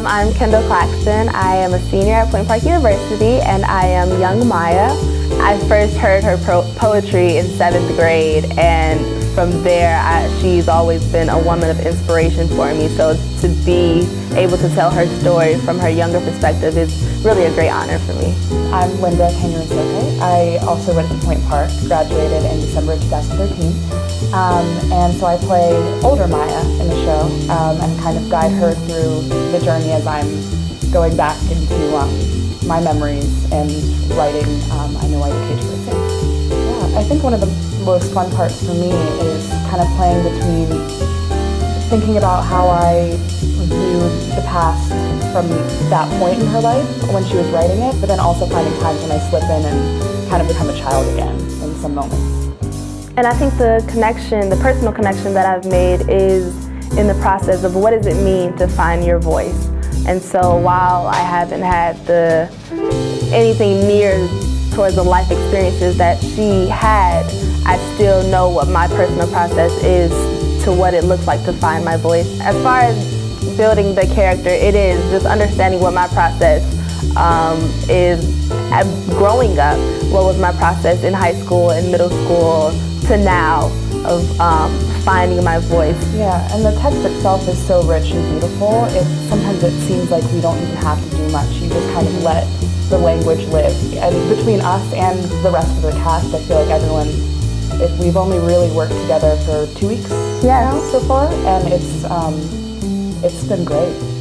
I'm Kendall Claxton. I am a senior at Point Park University, and I am young Maya. I first heard her poetry in 7th grade, and from there, she's always been a woman of inspiration for me. So to be able to tell her story from her younger perspective is really a great honor for me. I'm Kanyarusoke. I also went to Point Park, graduated in December 2013. And so I play older Maya in the show and kind of guide her through the journey as I'm going back into my memories and writing I Know I Cage for Things. Yeah, I think one of the most fun parts for me is kind of playing between thinking about how I viewed the past from that point in her life when she was writing it, but then also finding times when I slip in and kind of become a child again in some moments. And I think the personal connection that I've made is in the process of what does it mean to find your voice. And so while I haven't had anything near towards the life experiences that she had, I still know what my personal process is to what it looks like to find my voice. As far as building the character, it is just understanding what my process is growing up, what was my process in high school and middle school to now of finding my voice. Yeah, and the text itself is so rich and beautiful. Sometimes it seems like we don't even have to do much. You just kind of let the language live. And between us and the rest of the cast, I feel like we've only really worked together for 2 weeks now so far, and it's been great.